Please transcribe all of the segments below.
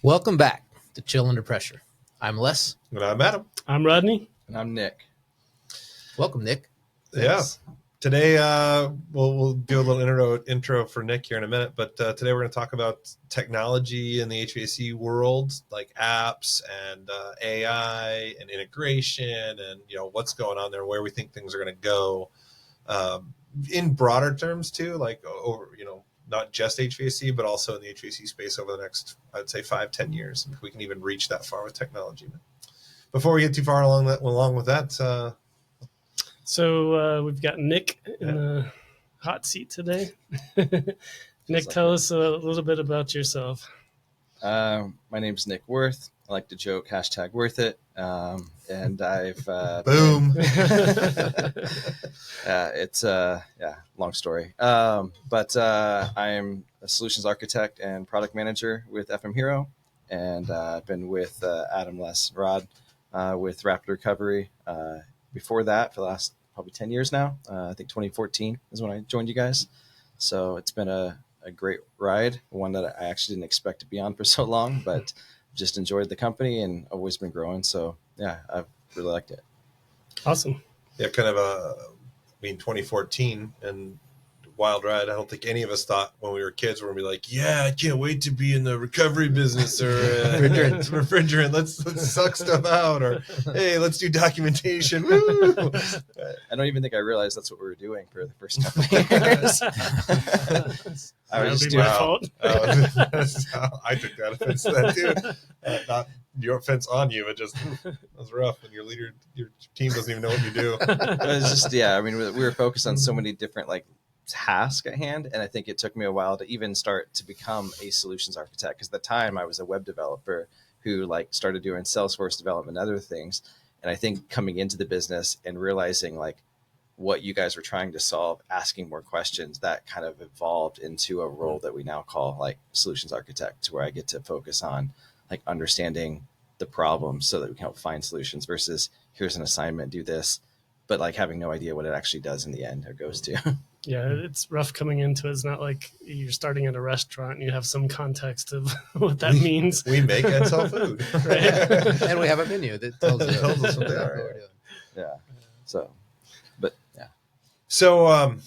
Welcome back to Chill Under Pressure. I'm Les. And I'm Adam. I'm Rodney. And I'm Nick. Welcome, Nick. Thanks. Yeah. Today, we'll do a little intro for Nick here in a minute, but today we're going to talk about technology in the HVAC world, like apps and AI and integration, and what's going on there, where we think things are going to go, in broader terms too, like over not just HVAC, but also in the HVAC space over the next, I'd say 5-10 years, if we can even reach that far with technology. But before we get too far along with that. So we've got Nick in the hot seat today. Nick, tell us a little bit about yourself. My name's Nick Worth. I like to joke, #worth it. And I've boom. It's long story. But I'm a solutions architect and product manager with FM Hero, and I've been with Adam, Les, Rod with Rapid Recovery. Before that, for the last probably 10 years now. I think 2014 is when I joined you guys. So it's been a great ride, one that I actually didn't expect to be on for so long, but just enjoyed the company and always been growing. So yeah, I've really liked it. Awesome. Yeah, kind of 2014 and wild ride. I don't think any of us thought when we were kids we're gonna be like, yeah, I can't wait to be in the recovery business or refrigerant. Let's suck stuff out, or hey, let's do documentation. Woo! I don't even think I realized that's what we were doing for the first couple of years. I was just my fault. I took that offense to that too. Not your offense on you, it just was rough when your team doesn't even know what you do. It was just we were focused on so many different task at hand, and I think it took me a while to even start to become a solutions architect, because at the time I was a web developer who started doing Salesforce development and other things. And I think coming into the business and realizing what you guys were trying to solve, asking more questions, that kind of evolved into a role that we now call solutions architect, where I get to focus on understanding the problem so that we can help find solutions versus here's an assignment, do this, but having no idea what it actually does in the end or goes to. Yeah, it's rough coming into it. It's not like you're starting at a restaurant and you have some context of what that means. We make and sell food. Right. And we have a menu that tells us what we're doing. Yeah. So, but yeah. So,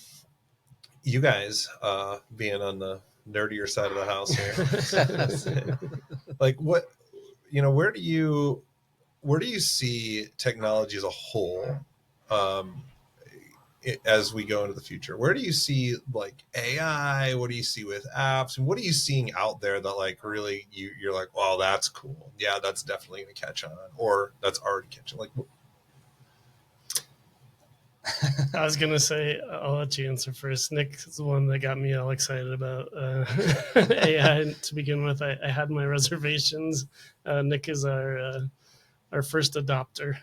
you guys, being on the nerdier side of the house here, where do you see technology as a whole, as we go into the future? Where do you see AI? What do you see with apps? And what are you seeing out there that really you're like, wow, that's cool. Yeah, that's definitely going to catch on, or that's already catching. I was going to say, I'll let you answer first. Nick is the one that got me all excited about AI to begin with. I had my reservations. Nick is our first adopter.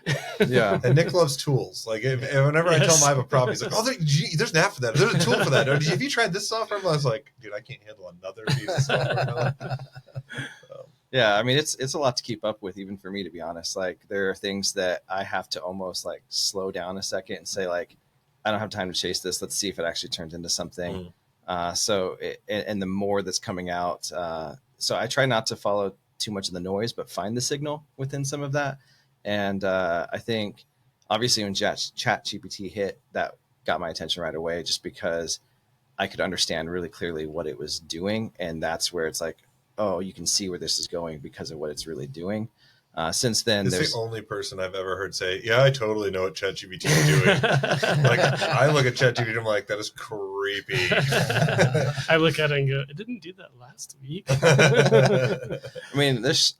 Yeah. And Nick loves tools. Whenever I tell him I have a problem, he's like, oh, there's an app for that. There's a tool for that. Have you tried this software? I was like, dude, I can't handle another piece of software. Yeah, it's a lot to keep up with, even for me, to be honest. There are things that I have to almost slow down a second and say I don't have time to chase this. Let's see if it actually turns into something. And the more that's coming out, so I try not to follow too much of the noise, but find the signal within some of that. And I think obviously when ChatGPT hit, that got my attention right away, just because I could understand really clearly what it was doing. And that's where it's oh, you can see where this is going because of what it's really doing. Since then, it's the only person I've ever heard say, yeah, I totally know what ChatGPT is doing. I look at ChatGPT and I'm like, that is creepy. I look at it and go, it didn't do that last week.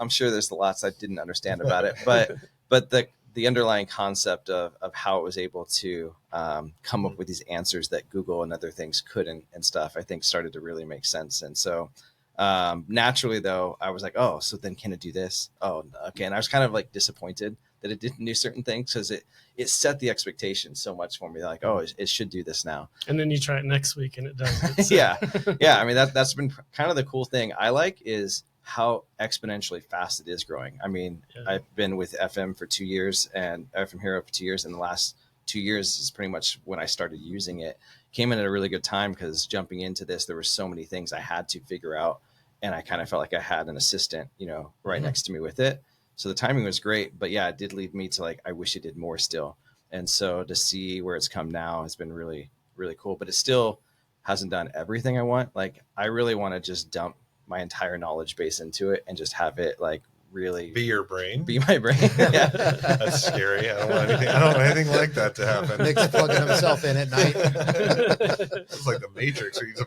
I'm sure there's lots I didn't understand about it, but the underlying concept of how it was able to come up with these answers that Google and other things couldn't and stuff, I think started to really make sense. And so naturally, though, I was like, oh, so then can it do this? Oh, okay. And I was kind of disappointed that it didn't do certain things, because it set the expectation so much for me. Oh, it should do this now. And then you try it next week and it does it. So. Yeah. That's been kind of the cool thing I like, is how exponentially fast it is growing. I've been with FM for 2 years and FM Hero for 2 years. And the last 2 years is pretty much when I started using it. Came in at a really good time, because jumping into this, there were so many things I had to figure out and I kind of felt like I had an assistant, right Mhm. next to me with it. So the timing was great, but yeah, it did lead me to like, I wish it did more still. And so to see where it's come now has been really, really cool, but it still hasn't done everything I want. Like, I really want to just dump my entire knowledge base into it and just have it like really Be your brain. be my brain. Yeah. That's scary. I don't want anything like that to happen. Nick's plugging himself in at night. It's like the Matrix. Where he's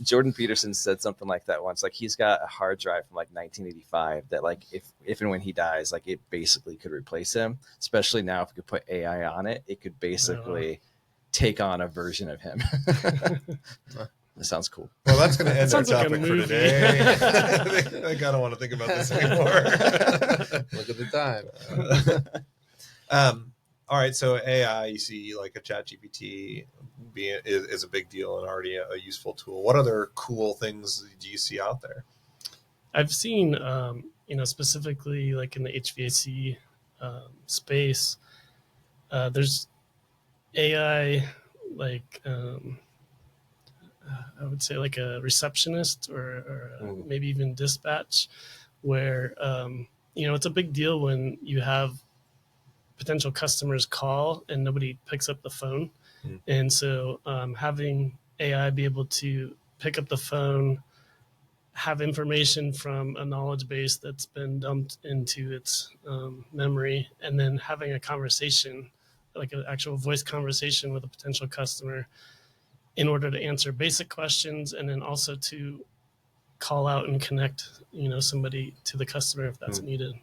Jordan Peterson said something like that once. Like, he's got a hard drive from like 1985 that like if and when he dies, like it basically could replace him. Especially now, if we could put AI on it, it could basically take on a version of him. That sounds cool. Well, that's going to end our Sounds like a topic for movie. today. I kind of want to think about this anymore. Look at the time. All right, so AI, you see like a ChatGPT is a big deal and already a useful tool. What other cool things do you see out there? I've seen, specifically like in the HVAC space, there's AI like I would say like a receptionist or maybe even dispatch, where it's a big deal when you have potential customers call and nobody picks up the phone. And so having AI be able to pick up the phone, have information from a knowledge base that's been dumped into its memory, and then having a conversation, like an actual voice conversation with a potential customer in order to answer basic questions, and then also to call out and connect, somebody to the customer if that's needed.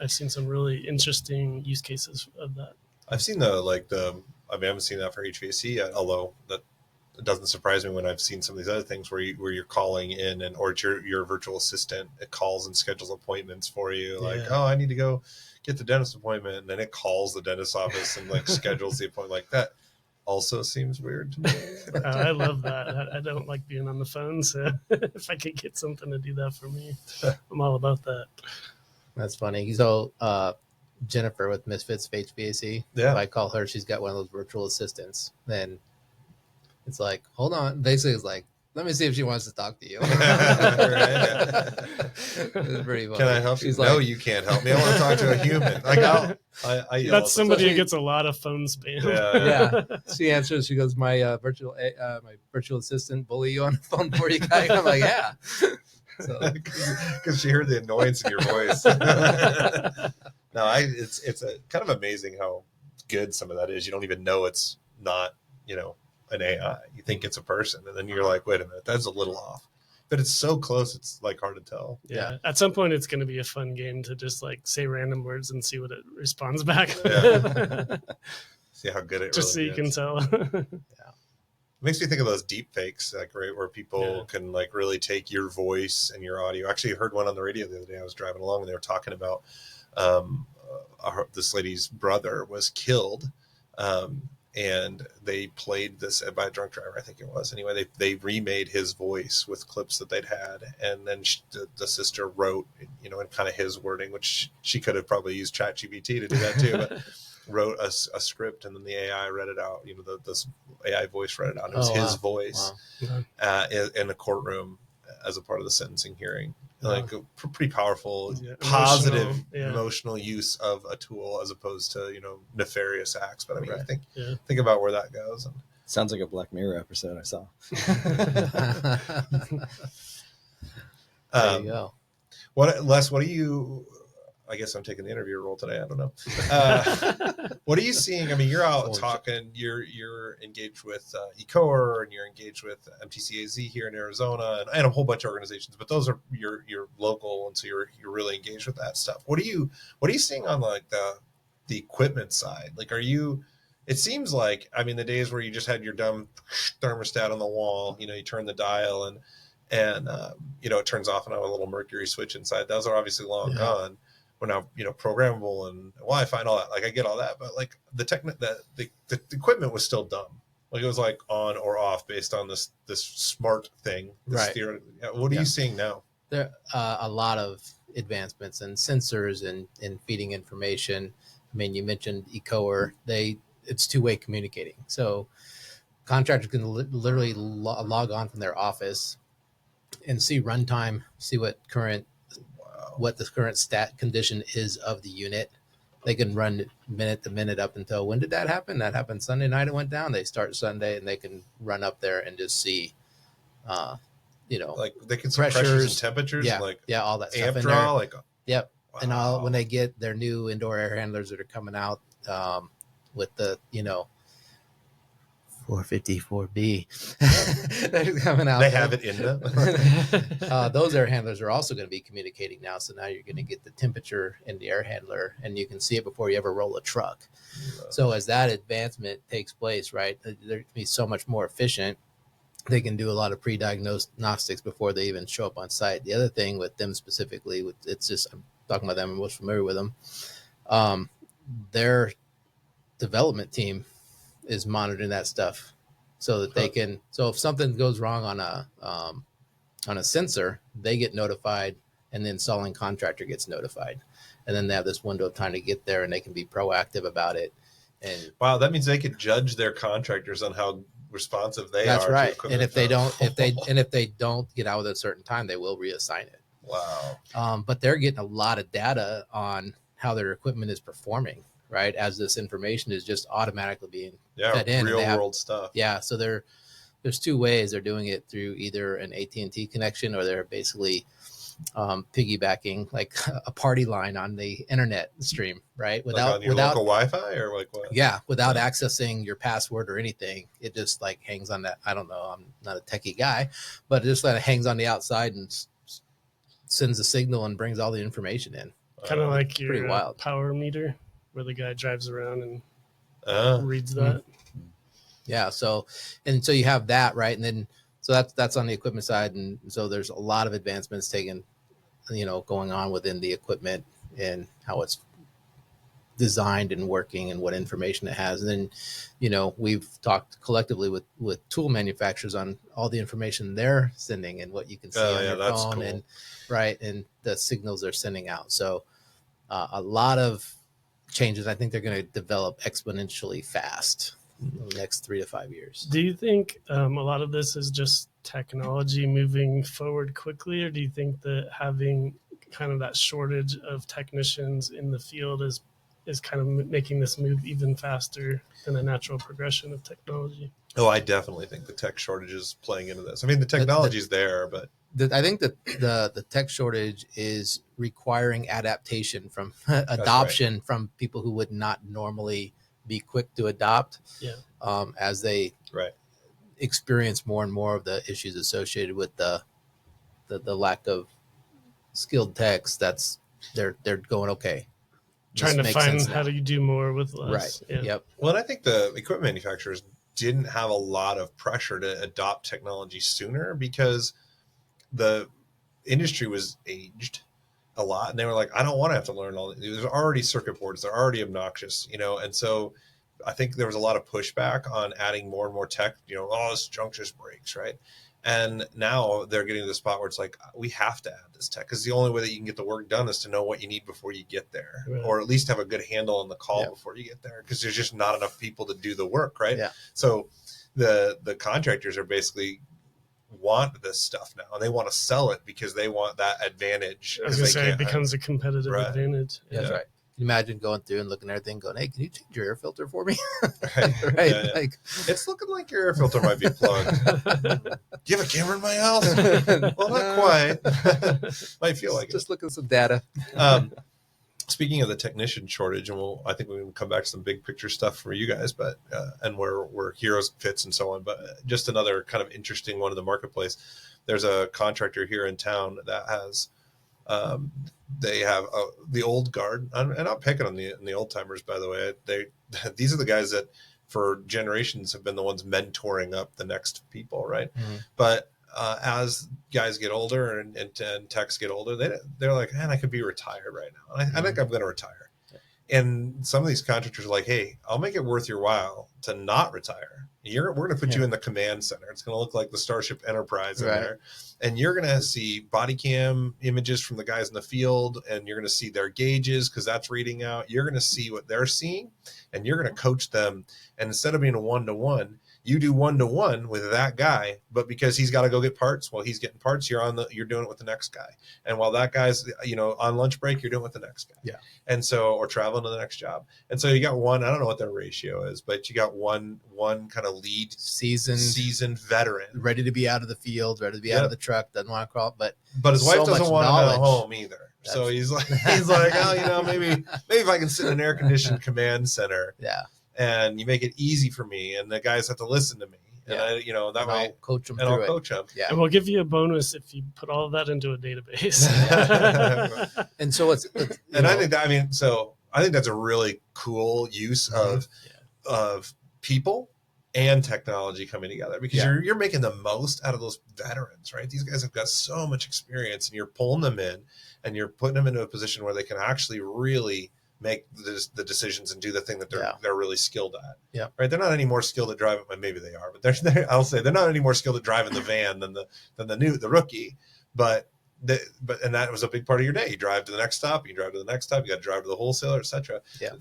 I've seen some really interesting use cases of that. I've seen I haven't seen that for HVAC yet, although that it doesn't surprise me when I've seen some of these other things where you're calling in or it's your virtual assistant. It calls and schedules appointments for you. Like, I need to go get the dentist appointment. And then it calls the dentist office and like schedules the appointment like that. Also seems weird to me. I love that. I don't like being on the phone. So if I could get something to do that for me, I'm all about that. That's funny. So Jennifer with Misfits of HVAC, Yeah. if I call her, she's got one of those virtual assistants. Then it's like, hold on. Basically, it's like, let me see if she wants to talk to you. It's pretty funny. Can I help you? She's No, like, you can't help me. I want to talk to a human. Like, I yell That's at somebody So who she- gets a lot of phone spam. Yeah. She answers. She goes, my virtual assistant bully you on the phone for you, guy. And I'm like, yeah. So Because she heard the annoyance in your voice. No, it's a kind of amazing how good some of that is. You don't even know it's not, an AI. You think it's a person, and then you're like, wait a minute, that's a little off. But it's so close, it's like hard to tell. Yeah. At some point, it's going to be a fun game to just like say random words and see what it responds back. Yeah. See how good it Just really so you can is. tell. It makes me think of those deep fakes, like right where people can like really take your voice and your audio. Actually, I heard one on the radio the other day. I was driving along and they were talking about this lady's brother was killed, and they played this by a drunk driver, I think it was. Anyway, they remade his voice with clips that they'd had, and then the sister wrote, in kind of his wording, which she could have probably used ChatGPT to do that too, but wrote a script, and then the AI read it out. This AI voice read it out. It was his voice in the courtroom as a part of the sentencing hearing. Like a pretty powerful, positive, emotional use of a tool as opposed to nefarious acts. But I mean, think about where that goes. And Sounds like a Black Mirror episode I saw. there you go. Les, what do you? I guess I'm taking the interviewer role today. I don't know. What are you seeing? I mean, you're out talking. You're engaged with eCore, and you're engaged with MTCAZ here in Arizona, and a whole bunch of organizations. But those are your local, and so you're really engaged with that stuff. What are you seeing on like the equipment side? Like, are you? It seems like, I mean, the days where you just had your dumb thermostat on the wall, you turn the dial and it turns off and have a little mercury switch inside. Those are obviously long gone. We're now, programmable and Wi-Fi and all that. Like, I get all that, but like the equipment was still dumb. Like, it was like on or off based on this smart thing. Right. What are you seeing now? There are a lot of advancements in sensors and feeding information. I mean, you mentioned eCore. It's two-way communicating. So contractors can literally log on from their office and see runtime, see what the current stat condition is of the unit. They can run minute to minute up until when did that happen? That happened Sunday night. It went down. They start Sunday, and they can run up there and just see, like they can see pressures pressures, and temperatures, yeah, and like all that amp stuff in draw, there. like Yep. wow. And all when they get their new indoor air handlers that are coming out with the 454B they're coming out. They have it in them. Those air handlers are also going to be communicating now. So now you're going to get the temperature in the air handler, and you can see it before you ever roll a truck. So as that advancement takes place, right, they're going to be so much more efficient. They can do a lot of pre-diagnostics before they even show up on site. The other thing with them specifically, it's just I'm talking about them. I'm most familiar with them. Their development team is monitoring that stuff so that they can. So if something goes wrong on a sensor, they get notified, and the installing contractor gets notified, and then they have this window of time to get there, and they can be proactive about it. And wow, that means they could judge their contractors on how responsive they that's are. right. To And if they don't, equipment. if they don't get out at a certain time, they will reassign it. Wow. But they're getting a lot of data on how their equipment is performing, right? As this information is just automatically being fed in. Real world stuff. Yeah. So there's two ways they're doing it, through either an AT&T connection, or they're basically piggybacking like a party line on the internet stream, right? Without local Wi-Fi or like what? Yeah, without accessing your password or anything. It just like hangs on that. I don't know. I'm not a techie guy, but it just like hangs on the outside and sends a signal and brings all the information in. Kind of like pretty your wild. power meter, where the guy drives around and reads that. Yeah. So you have that, right? And then so that's on the equipment side, and so there's a lot of advancements going on within the equipment and how it's designed and working and what information it has. And then, we've talked collectively with tool manufacturers on all the information they're sending and what you can see on your phone, cool. and right, and the signals they're sending out. So a lot of changes. I think they're going to develop exponentially fast in the next 3 to 5 years. Do you think a lot of this is just technology moving forward quickly, or do you think that having kind of that shortage of technicians in the field is kind of making this move even faster than a natural progression of technology? Oh, I definitely think the tech shortage is playing into this. I mean, the technology's there, but I think that the tech shortage is requiring adaptation from adoption from people who would not normally be quick to adopt. Yeah. As they right. experience more and more of the issues associated with the lack of skilled techs, they're going, okay, trying to find how do you do more with less. Right. Yeah. Yep. Well, and I think the equipment manufacturers didn't have a lot of pressure to adopt technology sooner because the industry was aged a lot, and they were like, I don't want to have to learn all. There's already circuit boards; they're already obnoxious, and so I think there was a lot of pushback on adding more and more tech. This junk just breaks, right? And now they're getting to the spot where it's like, we have to add this tech because the only way that you can get the work done is to know what you need before you get there, right. or at least have a good handle on the call before you get there, because there's just not enough people to do the work, right? Yeah. So the contractors are basically want this stuff now, and they want to sell it because they want that advantage. I was going to say it becomes a competitive advantage. Yeah. That's right. Imagine going through and looking at everything, going, "Hey, can you change your air filter for me?" Right. Right? Yeah. Like, it's looking like your air filter might be plugged. Do you have a camera in my house? Well, not quite. Might feel like just looking at some data. Speaking of the technician shortage, and I think we can come back to some big picture stuff for you guys, but and where Heroes fits and so on. But just another kind of interesting one in the marketplace. There's a contractor here in town that has. They have the old guard, and I'm picking on the old timers, by the way. These are the guys that for generations have been the ones mentoring up the next people, right? Mm-hmm. But as guys get older and techs get older, they're like, man, I could be retired right now. I think I'm going to retire. Yeah. And some of these contractors are like, hey, I'll make it worth your while to not retire. We're going to put you in the command center. It's going to look like the Starship Enterprise in there. And you're going to see body cam images from the guys in the field, and you're going to see their gauges because that's reading out. You're going to see what they're seeing, and you're going to coach them. And instead of being a one-to-one, you do 1-to-1 with that guy, but because he's got to go get parts, while he's getting parts, you're doing it with the next guy. And while that guy's, on lunch break, you're doing it with the next guy. Yeah. And so, or traveling to the next job. And so you got one, I don't know what their ratio is, but you got one kind of lead seasoned veteran, ready to be out of the field, ready to be out of the truck, doesn't want to crawl, but his so wife doesn't much want him at knowledge. home either. So he's like, oh, maybe if I can sit in an air conditioned command center, yeah, and you make it easy for me, and the guys have to listen to me, and that and way I'll coach them and through I'll it. coach them. Yeah, And we'll give you a bonus if you put all of that into a database. and so it's And I think that's a really cool use of people and technology coming together, because you're making the most out of those veterans, right? These guys have got so much experience, and you're pulling them in, and you're putting them into a position where they can actually really make the decisions and do the thing that they're really skilled at. Yeah. Right. They're not any more skilled at driving. Well, maybe they are, but I'll say they're not any more skilled at driving the van than the rookie. But that was a big part of your day. You drive to the next stop. You drive to the next stop. You got to drive to the wholesaler, etc. Yeah.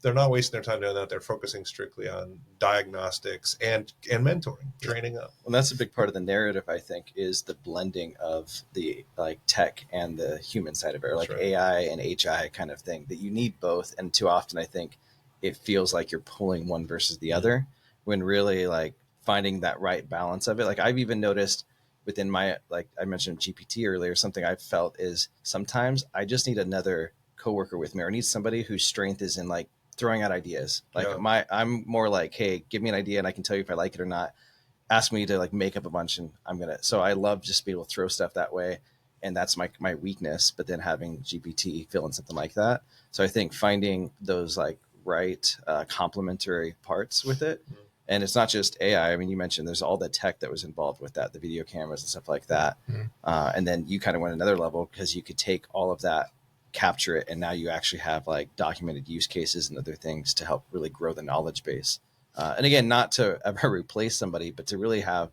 They're not wasting their time doing that. They're focusing strictly on diagnostics and mentoring, training up. Well, that's a big part of the narrative, I think, is the blending of the tech and the human side of it, or That's right. AI and HI kind of thing, that you need both. And too often, I think it feels like you're pulling one versus the other, when really finding that right balance of it. I've even noticed within my, I mentioned GPT earlier, something I've felt is sometimes I just need another coworker with me, or need somebody whose strength is in throwing out ideas. I'm more hey, give me an idea and I can tell you if I like it or not. Ask me to make up a bunch and so I love just being able to throw stuff that way. And that's my weakness, but then having GPT fill in something like that. So I think finding those right complementary parts with it. Mm-hmm. And it's not just AI. I mean, you mentioned there's all the tech that was involved with that, the video cameras and stuff like that. Mm-hmm. And then you kind of went another level, because you could take all of that, capture it, and now you actually have documented use cases and other things to help really grow the knowledge base. And again, not to ever replace somebody, but to really have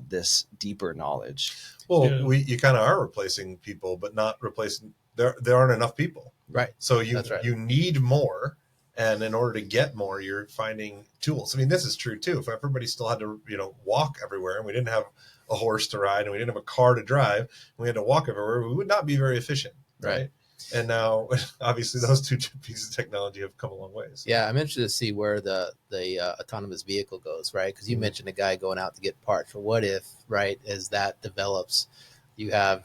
this deeper knowledge. Well, you kind of are replacing people, but not replacing. There aren't enough people, right? So you need more, and in order to get more, you're finding tools. I mean, this is true too. If everybody still had to walk everywhere, and we didn't have a horse to ride, and we didn't have a car to drive, and we had to walk everywhere, we would not be very efficient, right? And now, obviously, those two pieces of technology have come a long ways. Yeah, I'm interested to see where the autonomous vehicle goes, right? Because you mentioned a guy going out to get parts. But what if, right, as that develops, you have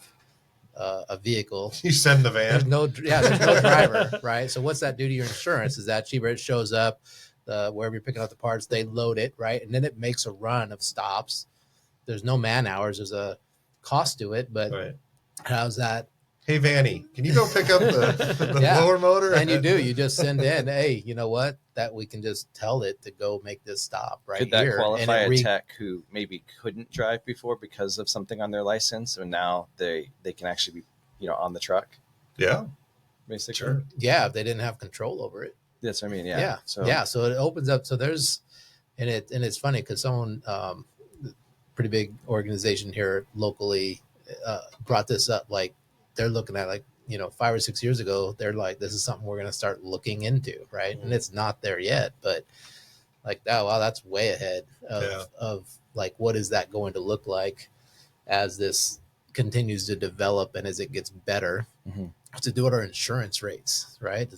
a vehicle. You send the van. There's no driver, right? So what's that do to your insurance? Is that cheaper? It shows up wherever you're picking up the parts, they load it, right? And then it makes a run of stops. There's no man hours. There's a cost to it, but how's that? Hey, Vanny, can you go pick up the blower motor? And you just send in, hey, you know what? That we can just tell it to go make this stop right here. Could that qualify a tech who maybe couldn't drive before because of something on their license, and now they can actually be on the truck? Yeah, basically. Sure. Yeah, if they didn't have control over it. That's what I mean. Yeah. So it opens up. So there's, and it's funny because someone, pretty big organization here locally, brought this up. They're looking at 5 or 6 years ago, they're like, this is something we're going to start looking into. Right. And it's not there yet, but oh, wow, that's way ahead of what is that going to look like as this continues to develop and as it gets better. Mm-hmm. To do it our insurance rates, right?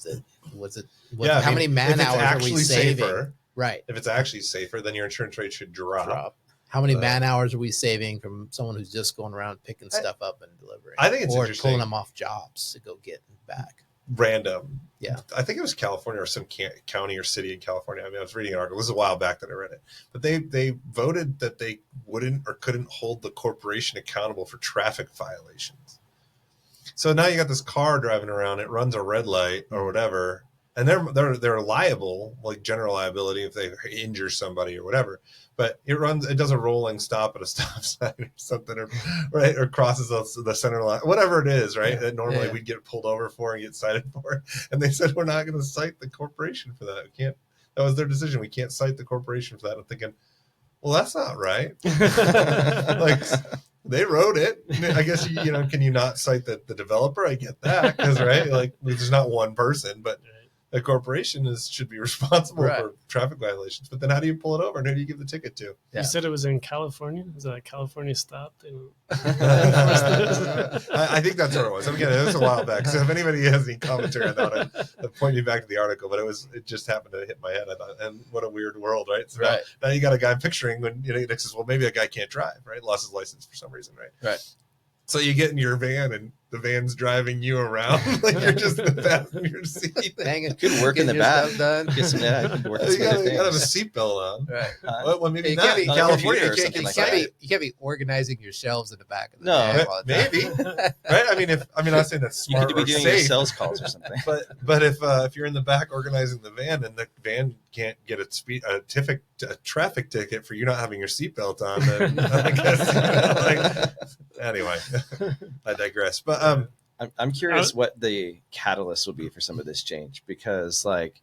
How many man hours are we saving? Safer, right. If it's actually safer, then your insurance rate should drop. How many man hours are we saving from someone who's just going around picking stuff up and delivering? I think it's or interesting. Pulling them off jobs to go get back. Random. Yeah. I think it was California or some county or city in California. I mean, I was reading an article. This is a while back that I read it. But they voted that they wouldn't or couldn't hold the corporation accountable for traffic violations. So now you got this car driving around. It runs a red light or whatever. And they're liable, general liability if they injure somebody or whatever. But it does a rolling stop at a stop sign or something, or crosses the center line, whatever it is, right? That normally we'd get pulled over for and get cited for. And they said, we're not going to cite the corporation for that. We can't. That was their decision. We can't cite the corporation for that. I'm thinking, well, that's not right. They wrote it. I guess can you not cite the developer? I get that because there's not one person, but a corporation should be responsible Right. for traffic violations. But then how do you pull it over and who do you give the ticket to? Yeah. You said it was in California. Is that California stop? I think that's where it was. Again, it was a while back. So if anybody has any commentary on that, I'd point you back to the article. But it just happened to hit my head. I thought, and what a weird world, right? So Right. now you got a guy picturing when Nick says, well, maybe a guy can't drive, right? Lost his license for some reason, right? Right. So you get in your van and the van's driving you around like you're just in the passenger seat. Hanging, Could work in the getting your back. stuff done. Get some, yeah, could work You some other gotta have a things. seatbelt on. Right. Well, maybe You not. can't In be- California, on a you computer or can't something get like that. You can't be organizing your shelves in the back of the No. van all the time. Maybe. Right? I'm not saying that's You smart could be or doing your safe. sales calls or something. But if you're in the back organizing the van and the van can't get a traffic ticket for you not having your seatbelt on, then I guess anyway, I digress. But I'm curious what the catalyst will be for some of this change, because like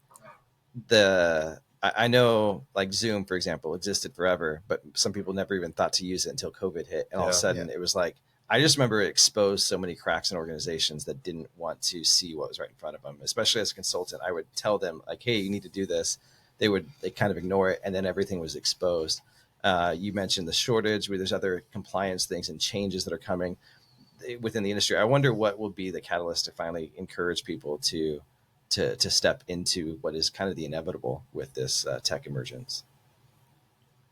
I know like Zoom, for example, existed forever, but some people never even thought to use it until COVID hit. And all of a Yeah. sudden it was like, I just remember it exposed so many cracks in organizations that didn't want to see what was right in front of them. Especially as a consultant, I would tell them like, hey, you need to do this. They kind of ignore it. And then everything was exposed. You mentioned the shortage, where there's other compliance things and changes that are coming within the industry. I wonder what will be the catalyst to finally encourage people to step into what is kind of the inevitable with this tech emergence.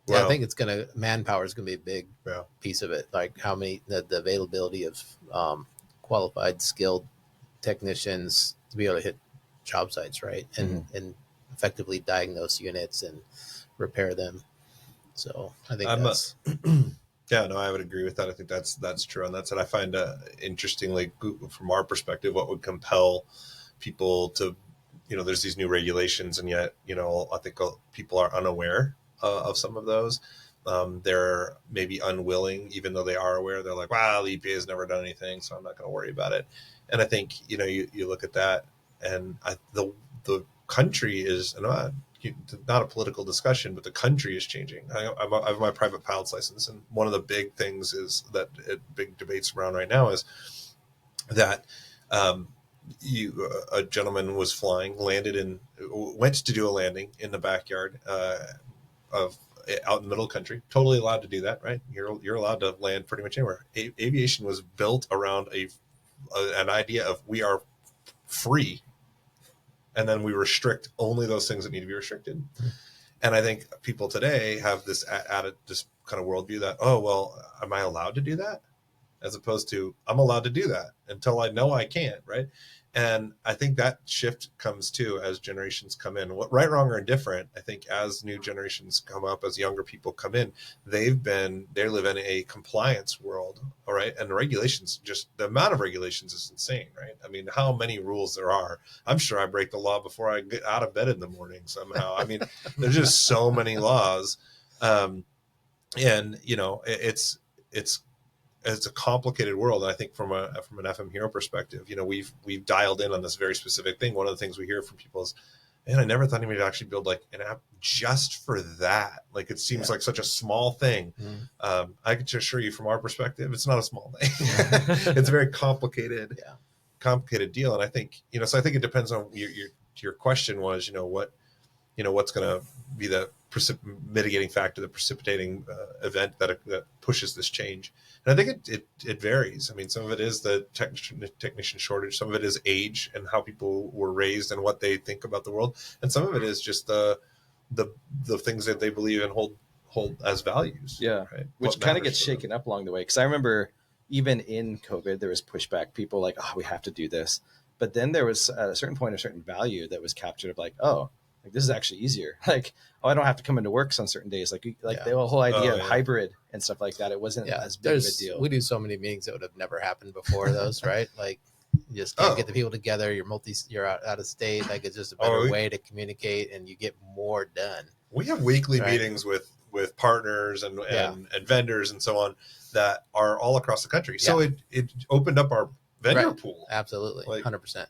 Yeah, I Well- think manpower is going to be a big Yeah. piece of it. Like the availability of qualified, skilled technicians to be able to hit job sites, right, and effectively diagnose units and repair them. So I think that's yeah, no, I would agree with that. I think that's true on that side. I find interestingly, from our perspective, what would compel people to, there's these new regulations, and yet, I think people are unaware of some of those. They're maybe unwilling, even though they are aware. They're like, wow, the EPA has never done anything, so I'm not going to worry about it. And I think, you look at that, and the country is not a political discussion, but the country is changing. I have my private pilot's license, and one of the big things is that big debates around right now is that a gentleman was flying, went to do a landing in the backyard of out in the middle of the country, totally allowed to do that, right? You're allowed to land pretty much anywhere. Aviation was built around an idea of we are free, and then we restrict only those things that need to be restricted. Mm-hmm. And I think people today have this added this kind of worldview that, oh, well, am I allowed to do that? As opposed to, I'm allowed to do that until I know I can't, right? And I think that shift comes too as generations come in. What right, wrong, or indifferent, I think as new generations come up, as younger people come in, they live in a compliance world, all right? And the regulations, just the amount of regulations is insane, right? I mean, how many rules there are. I'm sure I break the law before I get out of bed in the morning somehow. I mean, there's just so many laws. And, it's a complicated world. And I think from an FM Hero perspective, we've dialed in on this very specific thing. One of the things we hear from people is, man, I never thought anybody would actually build like an app just for that. Like, it seems like such a small thing. Mm-hmm. I can assure you from our perspective, it's not a small thing. It's a very complicated deal. And I think, so I think it depends on your question was, what's going to be the mitigating factor, the precipitating event that pushes this change. And I think it varies. I mean, some of it is the technician shortage. Some of it is age and how people were raised and what they think about the world. And some of it is just the things that they believe and hold as values. Yeah, right? Which kind of gets shaken up along the way. Because I remember even in COVID, there was pushback. People like, oh, we have to do this. But then there was at a certain point, a certain value that was captured of like, oh, like this is actually easier. Like, oh, I don't have to come into work on certain days. Like the whole idea of hybrid and stuff like that. It wasn't as big of a deal. We do so many meetings that would have never happened before those, right? Like, you just can't get the people together. You're out of state. Like, it's just a better way to communicate, and you get more done. We have weekly meetings with partners and vendors and so on that are all across the country. So it opened up our vendor pool. Absolutely, 100%.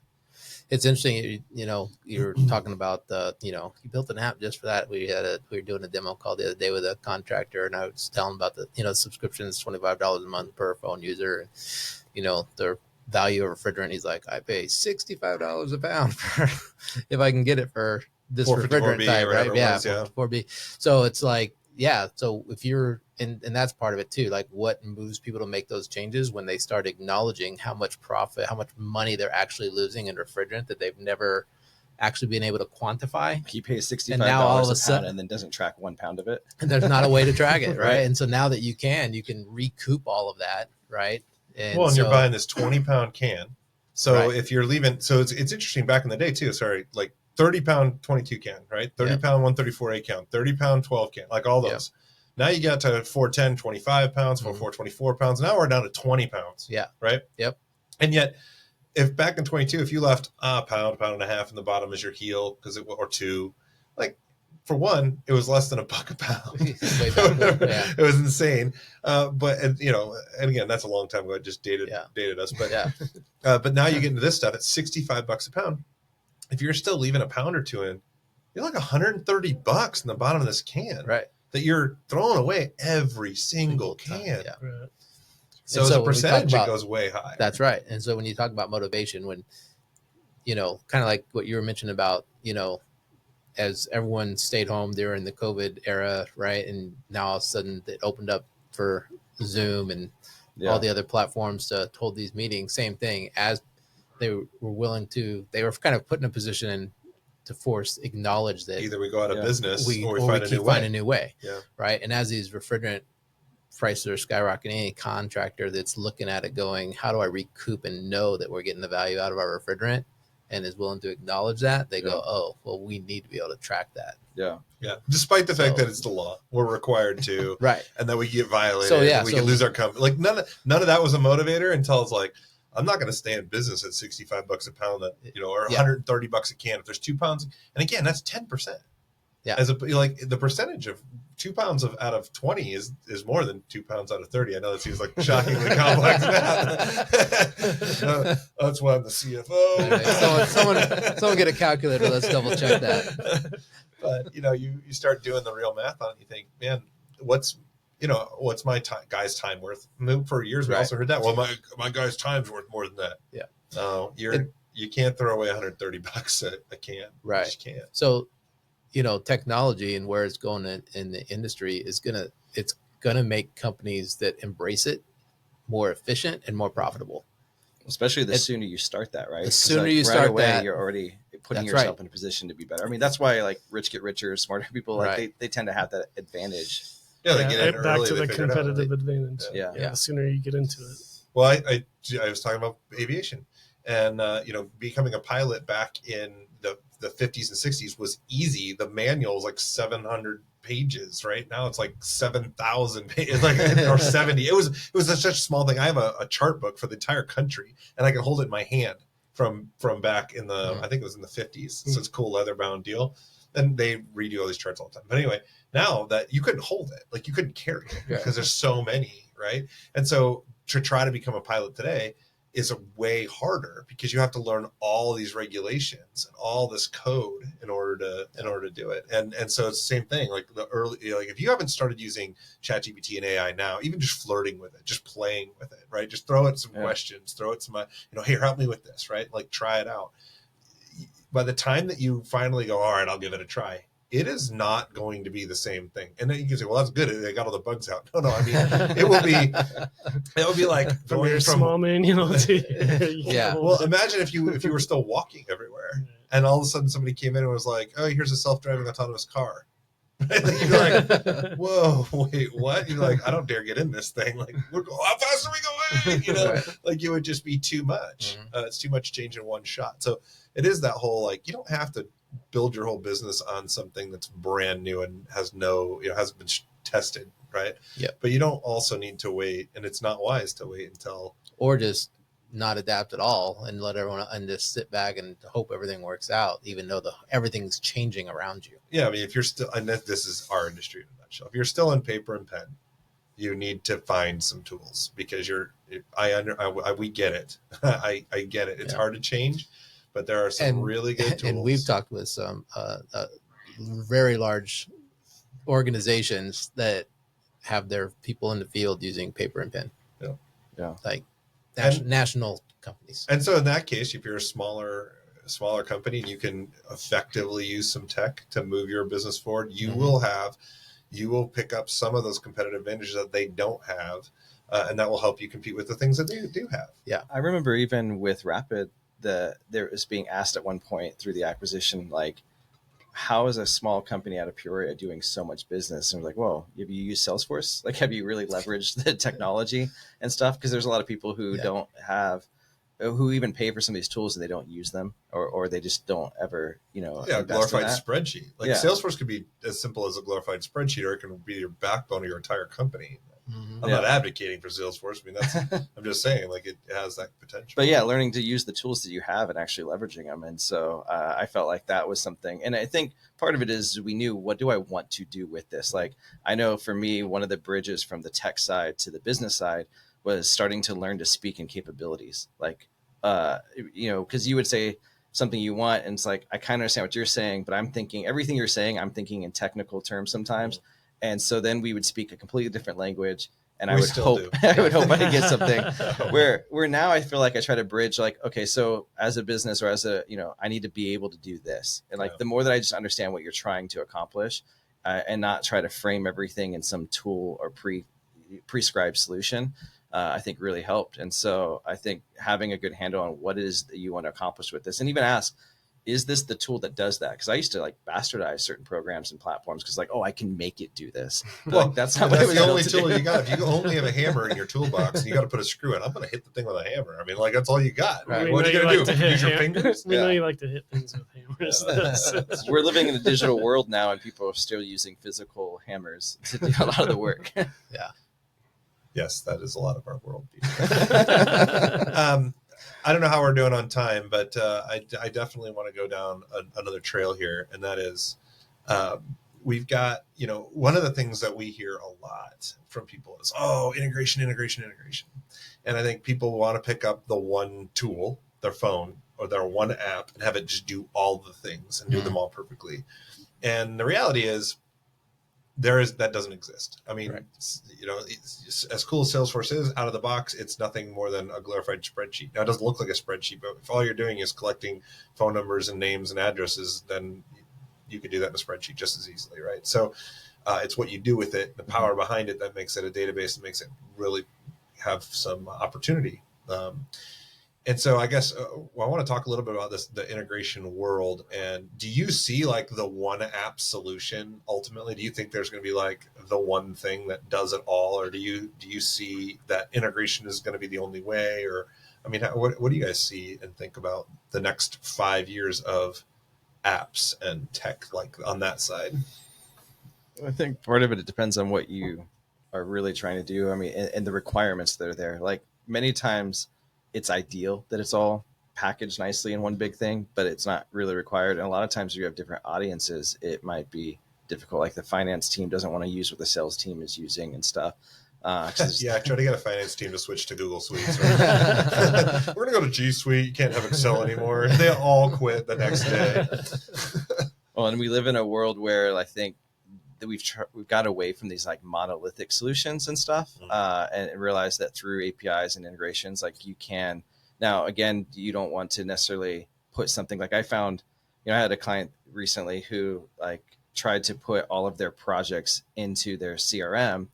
It's interesting, you're talking about you built an app just for that. We were doing a demo call the other day with a contractor, and I was telling about the subscription is $25 a month per phone user. And, they're value of refrigerant. He's like, I pay $65 a pound for if I can get it for this 454B refrigerant type, or right? whatever it Yeah, was, yeah. 4B. So it's like, yeah. So if you're, and that's part of it too. Like, what moves people to make those changes when they start acknowledging how much profit, how much money they're actually losing in refrigerant that they've never actually been able to quantify. He pays $65 And now all of a a pound sudden- and then doesn't track 1 pound of it. And there's not a way to track it, right? Right. And so now that you can recoup all of that, right? And Well, and so, you're buying this 20-pound can. So Right. if you're leaving, so it's interesting back in the day too. Sorry, like 30-pound 22 can, right? 30-pound 134A count, 30-pound 12 can, like all those. Now you got to 410, 25 pounds, 44, 24 pounds. Now we're down to 20 pounds. Yeah. Right. Yep. And yet, if back in 22, if you left a pound and a half in the bottom as your heel, or two, like for one, it was less than $1 a pound. Way back then, yeah. It was insane. But and again, that's a long time ago. It just dated us. But Yeah. but now you get into this stuff at $65 a pound. If you're still leaving a pound or two in, you're like $130 in the bottom of this can, Right. that you're throwing away every single can. Yeah. Right. So And as a so when we talk percentage, about- it goes way high. That's right. And so when you talk about motivation, when, kind of like what you were mentioning about, as everyone stayed home during the COVID era, right? And now all of a sudden it opened up for Zoom and all the other platforms to hold these meetings. Same thing, as they were willing to, they were kind of put in a position to acknowledge that Either we go out of business or we or find a keep new find way. a new way. Yeah. Right. And as these refrigerant prices are skyrocketing, any contractor that's looking at it going, how do I recoup and know that we're getting the value out of our refrigerant, and is willing to acknowledge that, they go, oh, well, we need to be able to track that. Yeah. Yeah. Despite the fact So- that it's the law, we're required to, Right. and that we get violated. So, yeah, and we so- can lose our company. Like none of that was a motivator until it's like, I'm not going to stay in business at $65 a pound, or Yeah. $130 a can if there's 2 pounds. And again, that's 10%. Yeah. As like the percentage of 2 pounds out of 20 is more than 2 pounds out of 30. I know that seems like shockingly complex math. That's why I'm the CFO. Anyway, someone get a calculator. Let's double check that. But you start doing the real math on it. You think, man, what's my guy's time worth? For years, we Right. also heard that. Well, my guy's time's worth more than that. Yeah. No, you can't throw away $130 a can. Right. You just can't. So, technology and where it's going in the industry it's gonna make companies that embrace it more efficient and more profitable. Especially the It- sooner you start that, right? the 'Cause, sooner like, you right start away, that- you're already putting That's yourself right. in a position to be better. I mean, that's why like rich get richer, smarter people, like Right. they tend to have that advantage. Yeah, they get in back early. to they the figure it out. competitive advantage. Yeah. The sooner you get into it. Well, I was talking about aviation, and becoming a pilot back in the 50s and 60s was easy. The manual was like 700 pages. Right now, it's like 7,000 pages, or 70. It was such a small thing. I have a chart book for the entire country, and I can hold it in my hand from back in the I think it was in the 50s. So it's a cool leather bound deal. And they redo all these charts all the time. But anyway, now that you couldn't hold it, like you couldn't carry it Yeah. because there's so many, right? And so to try to become a pilot today is a way harder because you have to learn all these regulations and all this code in order to do it. And so it's the same thing. Like if you haven't started using ChatGPT and AI now, even just flirting with it, just playing with it, right? Just throw it some questions, throw it some, here, help me with this, right? Like try it out. By the time that you finally go, all right, I'll give it a try, it is not going to be the same thing. And then you can say, well, that's good. They got all the bugs out. No, I mean, it will be like From going your from small manual to Yeah. well, imagine if you were still walking everywhere, and all of a sudden somebody came in and was like, "Oh, here's a self-driving autonomous car." Like, you'd be like, "Whoa, wait, what?" You're like, "I don't dare get in this thing." Like, how fast are we going? Right. Like it would just be too much. Mhm. It's too much change in one shot. So it is that whole like you don't have to build your whole business on something that's brand new and has hasn't been tested, right? Yep. But you don't also need to wait, and it's not wise to wait until. Or just not adapt at all and let everyone and just sit back and hope everything works out, even though everything's changing around you. Yeah, I mean, if you're still, and this is our industry in a nutshell. If you're still on paper and pen, you need to find some tools because we get it. I get it. It's Yeah. hard to change, but there are some really good tools. And we've talked with some very large organizations that have their people in the field using paper and pen. Yeah. Yeah. Like national companies. And so in that case, if you're a smaller company and you can effectively use some tech to move your business forward, you will pick up some of those competitive advantages that they don't have, and that will help you compete with the things that they do have. Yeah, I remember even with Rapid, there was being asked at one point through the acquisition, like, how is a small company out of Peoria doing so much business? And we're like, well, have you used Salesforce? Like, have you really leveraged the technology and stuff? Because there's a lot of people who don't have, who even pay for some of these tools and they don't use them, or they just don't ever, a glorified spreadsheet. Like Salesforce could be as simple as a glorified spreadsheet, or it can be your backbone of your entire company. I'm not advocating for Salesforce. I mean, I'm just saying, like, it has that potential. But yeah, learning to use the tools that you have and actually leveraging them. And so I felt like that was something. And I think part of it is we knew, what do I want to do with this? Like, I know for me, one of the bridges from the tech side to the business side was starting to learn to speak in capabilities. Like, because you would say something you want, and it's like, I kind of understand what you're saying, but I'm thinking everything you're saying, I'm thinking in technical terms sometimes. And so then we would speak a completely different language, and I would hope I could get something where now I feel like I try to bridge, like, okay, so as a business or as a, I need to be able to do this. And like, the more that I just understand what you're trying to accomplish, and not try to frame everything in some tool or prescribed solution, I think really helped. And so I think having a good handle on what it is that you want to accomplish with this, and even ask, is this the tool that does that? Because I used to like bastardize certain programs and platforms because, like, oh, I can make it do this. Well, like, that's not what it was the only built to tool do. you got. If you only have a hammer in your toolbox and you got to put a screw in, I'm going to hit the thing with a hammer. I mean, like, that's all you got. Right. What are you going to do? Use your fingers? We know you like to hit things with hammers. We're living in a digital world now, and people are still using physical hammers to do a lot of the work. Yes, that is a lot of our world. I don't know how we're doing on time, but I definitely want to go down another trail here, and that is we've got, one of the things that we hear a lot from people is, oh, integration. And I think people want to pick up the one tool, their phone or their one app, and have it just do all the things and do them all perfectly. And the reality is, that doesn't exist. I mean, right. It's, as cool as Salesforce is out of the box, it's nothing more than a glorified spreadsheet. Now, it doesn't look like a spreadsheet, but if all you're doing is collecting phone numbers and names and addresses, then you could do that in a spreadsheet just as easily, right? So it's what you do with it, the power behind it, that makes it a database and makes it really have some opportunity. And so I guess I want to talk a little bit about the integration world. And do you see like the one app solution ultimately? Do you think there's going to be like the one thing that does it all? Or do you see that integration is going to be the only way? Or, I mean, what do you guys see and think about the next 5 years of apps and tech, like on that side? I think part of it depends on what you are really trying to do. I mean, and the requirements that are there. Like, many times it's ideal that it's all packaged nicely in one big thing, but it's not really required. And a lot of times you have different audiences, it might be difficult. Like, the finance team doesn't want to use what the sales team is using and stuff. Yeah, try to get a finance team to switch to Google Suites. Right? We're going to go to G Suite. You can't have Excel anymore. They all quit the next day. Well, and we live in a world where I think that we've got away from these like monolithic solutions and stuff, and realize that through APIs and integrations, like, you can now, again, you don't want to necessarily put something like, I found, I had a client recently who like tried to put all of their projects into their CRM,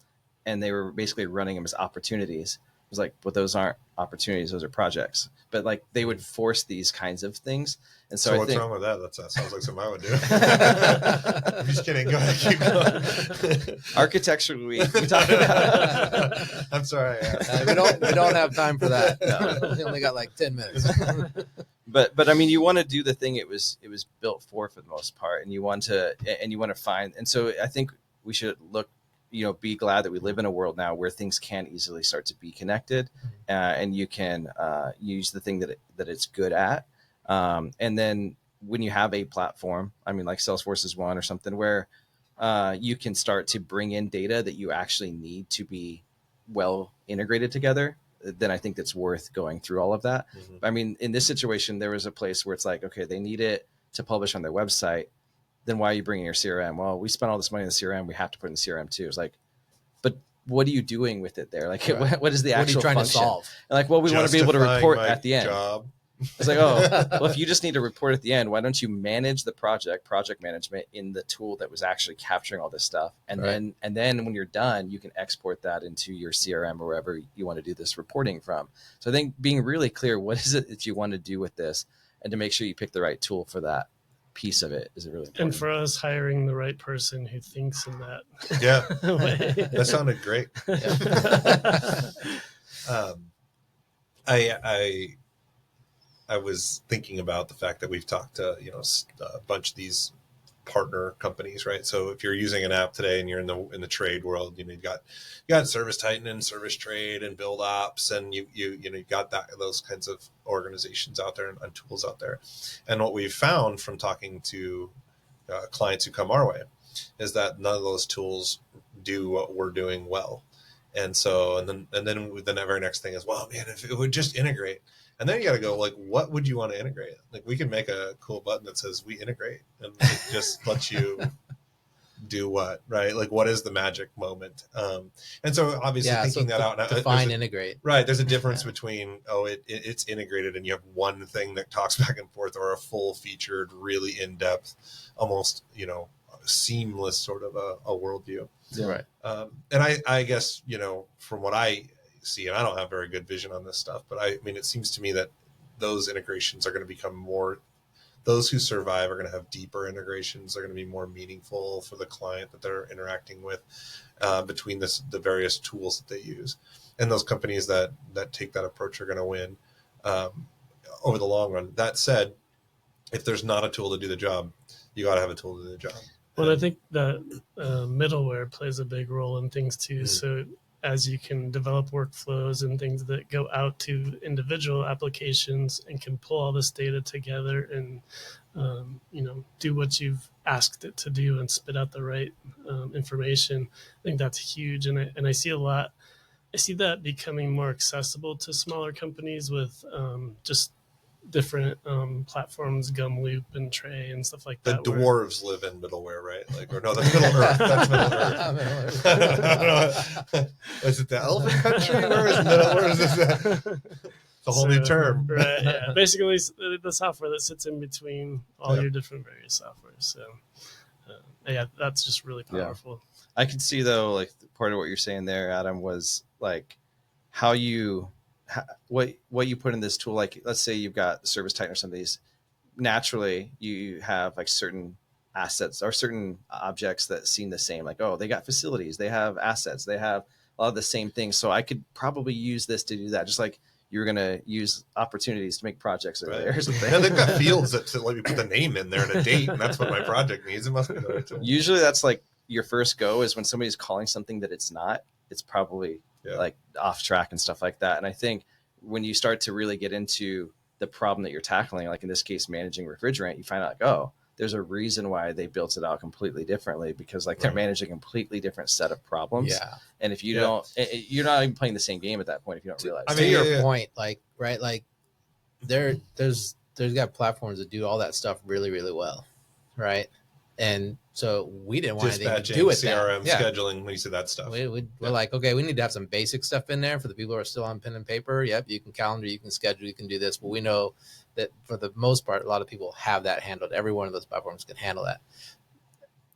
and they were basically running them as opportunities. It was like, but those aren't opportunities, those are projects. But like, they would force these kinds of things. And so what's wrong with that? That sounds like something I would do. I'm just kidding. Go ahead, keep going. Architecturally, we talk about. I'm sorry. We don't have time for that. No. We only got like 10 minutes. But I mean, you want to do the thing it was built for the most part, and you want to find. And so I think we should look, be glad that we live in a world now where things can easily start to be connected, and you can use the thing that it's good at. And then when you have a platform, I mean, like Salesforce is one or something where you can start to bring in data that you actually need to be well integrated together, then I think that's worth going through all of that. Mm-hmm. I mean, in this situation, there was a place where it's like, okay, they need it to publish on their website. Then why are you bringing your CRM? Well, we spent all this money in the CRM. We have to put in the CRM too. It's like, but what are you doing with it there? Like, Right. what is the What are actual you trying function? to solve? And like, well, we want to be able to Justifying report my at the end. job. It's like, oh, well, if you just need to report at the end, why don't you manage the project management in the tool that was actually capturing all this stuff? And Right. then when you're done, you can export that into your CRM or wherever you want to do this reporting from. So I think being really clear, what is it that you want to do with this, and to make sure you pick the right tool for that piece of it is really important. And for us, hiring the right person who thinks in that Yeah, way. that sounded great. I was thinking about the fact that we've talked to a bunch of these partner companies, right? So if you're using an app today and you're in the trade world, you've got ServiceTitan and Service Trade and Build Ops, and you've got those kinds of organizations out there and tools out there. And what we've found from talking to clients who come our way is that none of those tools do what we're doing well. And so, and then the very next thing is, well, man, if it would just integrate. And then you got to go, like, what would you want to integrate? Like, we can make a cool button that says we integrate, and it just lets you do what, right? Like, what is the magic moment? And so obviously thinking that out. Define integrate. Right. There's a difference between, it's integrated and you have one thing that talks back and forth, or a full featured, really in-depth, almost, seamless sort of a worldview. Yeah. Right. And I guess, from what I see, and I don't have very good vision on this stuff, but I mean, it seems to me that those integrations are going to become more, those who survive are going to have deeper integrations. They're going to be more meaningful for the client that they're interacting with, between the various tools that they use. And those companies that take that approach are going to win over the long run. That said, if there's not a tool to do the job, you got to have a tool to do the job. Well, I think that middleware plays a big role in things too. So as you can develop workflows and things that go out to individual applications and can pull all this data together and, do what you've asked it to do and spit out the right information, I think that's huge. And I see I see that becoming more accessible to smaller companies with just different platforms, Gumloop and Tray and stuff like that. The dwarves live in middleware, right? Like, or no, that's Middle Earth. That's Middle Earth. Is it the Elephant Country? Where is this? It's a whole new term. Right, yeah. Basically, the software that sits in between all your different various softwares. So, that's just really powerful. I can see, though, like, part of what you're saying there, Adam, was like what you put in this tool. Like, let's say you've got ServiceTitan or some of these. Naturally, you have like certain assets or certain objects that seem the same. Like, oh, they got facilities, they have assets, they have a lot of the same things. So I could probably use this to do that. Just like you're going to use opportunities to make projects over there. And they've got fields that let me put the name in there and a date, and that's what my project needs. It must be the right tool. Usually that's like your first go is when somebody's calling something that it's not. It's probably like off track and stuff like that. And I think when you start to really get into the problem that you're tackling, like in this case, managing refrigerant, you find out like, oh, there's a reason why they built it out completely differently, because like they're managing a completely different set of problems. Yeah. And if you don't, you're not even playing the same game at that point if you don't realize. I mean, to your point, like, right, like there's got platforms that do all that stuff really, really well, right? And so we didn't want anything to do with CRM, scheduling, when you said that stuff. We're like, okay, we need to have some basic stuff in there for the people who are still on pen and paper. Yep, you can calendar, you can schedule, you can do this. But we know that for the most part, a lot of people have that handled. Every one of those platforms can handle that.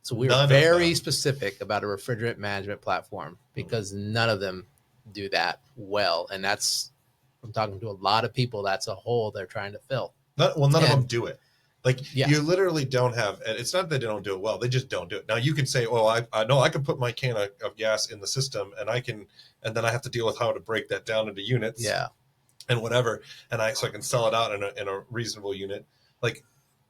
So we were very specific about a refrigerant management platform because none of them do that well. And I'm talking to a lot of people, that's a hole they're trying to fill. None of them do it. Like, you literally don't have, and it's not that they don't do it well, they just don't do it. Now you can say, well, I know I can put my can of gas in the system and then I have to deal with how to break that down into units and whatever. So I can sell it out in a reasonable unit. Like,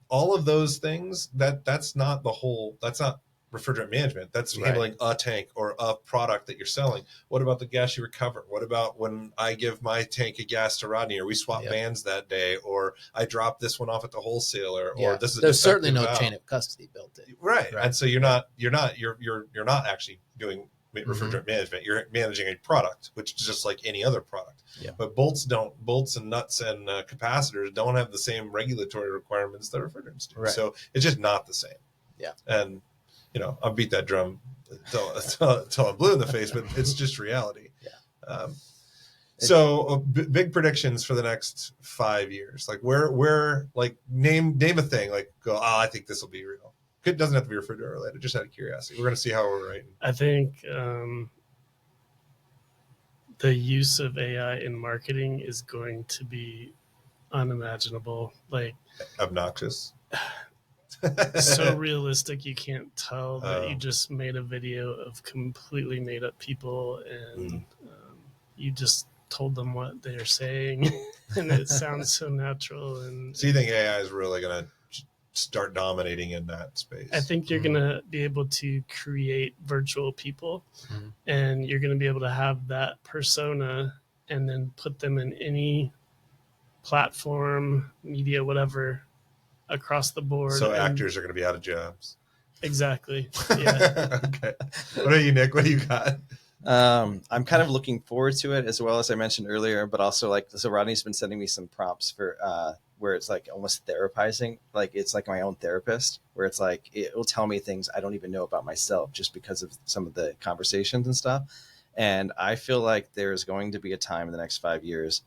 all of those things, that's not refrigerant management. That's handling a tank or a product that you're selling. What about the gas you recover? What about when I give my tank of gas to Rodney, or we swap vans that day, or I drop this one off at the wholesaler, or this is there's certainly no chain of custody built in. Right. And so you're not actually doing refrigerant management. You're managing a product, which is just like any other product. Yeah. But bolts and nuts and capacitors don't have the same regulatory requirements that refrigerants do. Right. So it's just not the same. Yeah. And I'll beat that drum until I'm blue in the face, but it's just reality. Yeah. So big predictions for the next 5 years. Like where like name a thing. Like go. Oh, I think this will be real. It doesn't have to be refrigerator related. Just out of curiosity, we're going to see how we're writing. I think the use of AI in marketing is going to be unimaginable. Like Obnoxious. so realistic, you can't tell that you Oh. just made a video of completely made up people, and you just told them what they're saying, and it sounds so natural. And So you think AI is really going to start dominating in that space? I think you're going to be able to create virtual people, Mhm. and you're going to be able to have that persona and then put them in any platform, media, whatever, across the board. So and- actors are going to be out of jobs. Exactly. Yeah. Okay. What are you, Nick? What do you got? I'm kind of looking forward to it, as well as I mentioned earlier, but also like, so Rodney's been sending me some prompts for where it's like almost therapizing. Like it's like my own therapist, where it's like, it will tell me things I don't even know about myself just because of some of the conversations and stuff. And I feel like there's going to be a time in the next 5 years.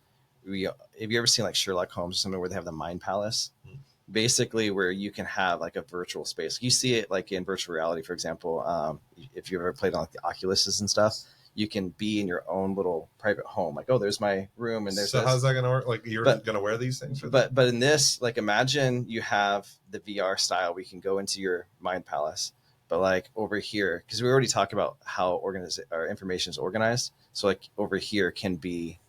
Have you ever seen like Sherlock Holmes or something where they have the Mind Palace? Basically where you can have like a virtual space. You see it like in virtual reality, for example. If you've ever played on like the Oculuses and stuff, you can be in your own little private home. Like, oh, there's my room, and there's So this. how's that going to work? Like you're But- going to wear these things? But in this, like, imagine you have the VR style. We can go into your Mind Palace, but like over here, because we already talked about how our information is organized. So like over here can be,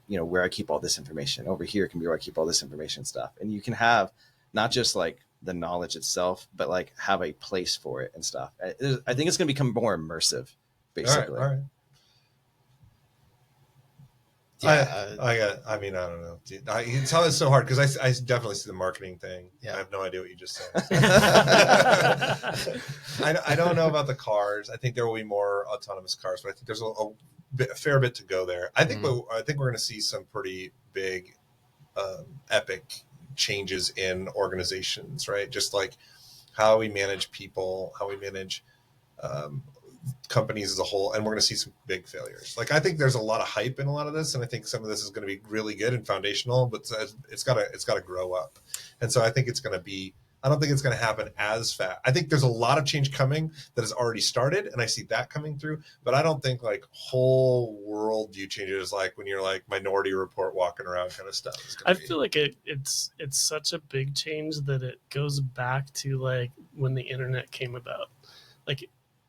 where I keep all this information. Over here can be where I keep all this information and stuff. And you can have not just like the knowledge itself, but like have a place for it and stuff. I think it's going to become more immersive, basically. All right. Yeah, I don't know. It's so hard because I definitely see the marketing thing. Yeah. I have no idea what you just said. I don't know about the cars. I think there will be more autonomous cars, but I think there's a fair bit to go there. I think we're going to see some pretty big, epic changes in organizations, right? Just like how we manage people, how we manage companies as a whole, and we're going to see some big failures. Like I think there's a lot of hype in a lot of this, and I think some of this is going to be really good and foundational, but it's got to grow up. And so I think it's going to be. I don't think it's going to happen as fast. I think there's a lot of change coming that has already started, and I see that coming through. But I don't think like whole world view changes like when you're like Minority Report walking around kind of stuff. I feel like it's such a big change that it goes back to like when the internet came about. Like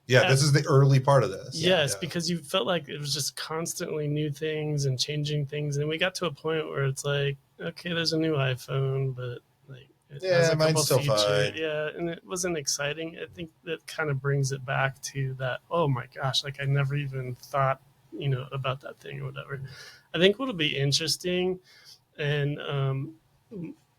yeah, this is the early part of this. Yes, Yeah. because you felt like it was just constantly new things and changing things, and we got to a point where it's like, okay, there's a new iPhone, but like it has a mine's couple still features. fine. Yeah, and it wasn't exciting. I think that kind of brings it back to that. Oh my gosh, like I never even thought, about that thing or whatever. I think what'll be interesting, and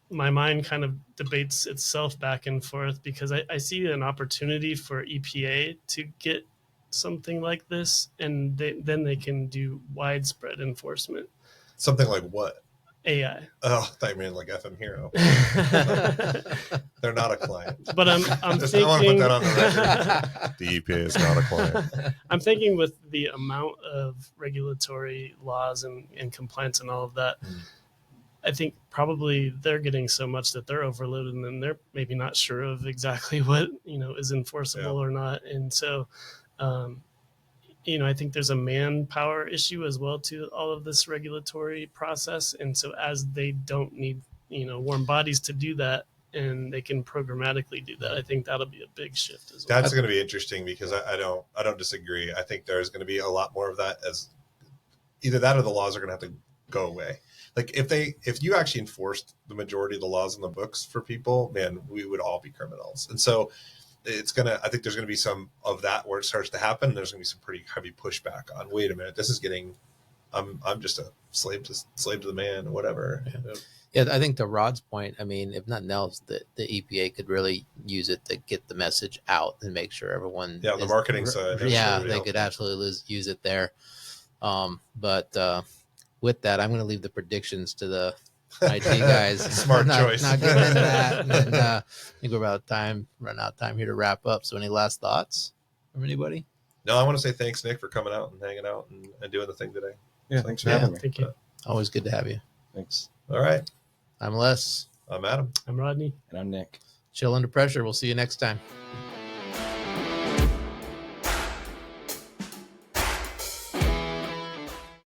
my mind kind of debates itself back and forth because I see an opportunity for EPA to get something like this, and then they can do widespread enforcement. Something like what? AI. Oh, I thought you meant like FM Hero. They're not a client. But I'm Just- thinking. I want to put that on the record. The EPA is not a client. I'm thinking with the amount of regulatory laws and compliance and all of that, I think probably they're getting so much that they're overloaded, and then they're maybe not sure of exactly what is enforceable or not. And so, I think there's a manpower issue as well to all of this regulatory process. And so, as they don't need warm bodies to do that, and they can programmatically do that, I think that'll be a big shift as well. That's going to be interesting because I don't disagree. I think there's going to be a lot more of that, as either that or the laws are going to have to go away. Like if you actually enforced the majority of the laws in the books for people, man, we would all be criminals. And so I think there's going to be some of that where it starts to happen. And there's going to be some pretty heavy pushback on, wait a minute, this is getting, I'm just a slave to the man or whatever. Yeah, I think to Rod's point, I mean, if nothing else, the EPA could really use it to get the message out and make sure everyone. Yeah, on the marketing side. that's Yeah, really they could helpful. absolutely use it there. But with that, I'm going to leave the predictions to the IT guys. Smart choice. Not getting into that. And then, I think we're about run out of time here to wrap up. So any last thoughts from anybody? No, I want to say thanks, Nick, for coming out and hanging out and doing the thing today. Yeah, thanks for Yeah. having me. Thank you. Always good to have you. Thanks. All right. I'm Les. I'm Adam. I'm Rodney. And I'm Nick. Chill under pressure. We'll see you next time.